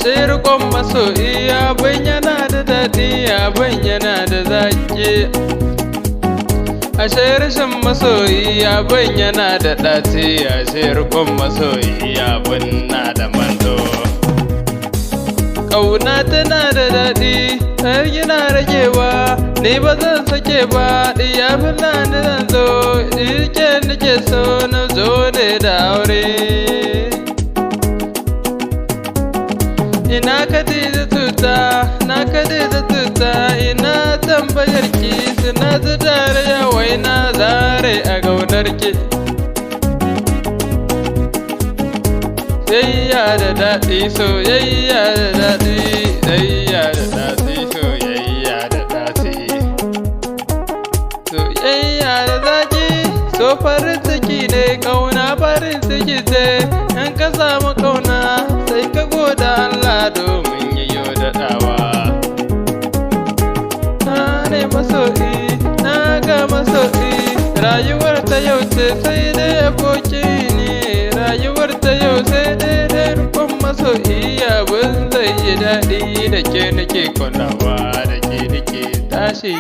ashe riƙon masoyi abin yana da daɗi abin yana da zaƙi. Ashe rashin masoyi abin yana da ɗaci, ashe riƙon masoyi abin na da manzo. Ƙauna tana da daɗi har yana ragewa, ni ba zan sake ba, ya fi ni zan zo, rike nake so na zo ne da aure. Ina Khadija tuta, na Khadija tuta, ina tambayar ki, suna su dariya wai na zare a gaunar ki. Soyayya da daɗi, soyayya da daɗi, soyayya da daɗi, soyayya da daɗi. Soyayya da zaƙi, so farin ciki ne, ƙauna farin ciki ce, in ka samu ƙauna sai ka goda Allah domin yayo daɗawa. Na ne masoyi, na ga masoyi, rayuwar ta yau ce sai dai aboki ne, rayuwar ta yau sai dai rukun masoyi, abin zai yi daɗi da ke nake kulawa, da ke nake tashi.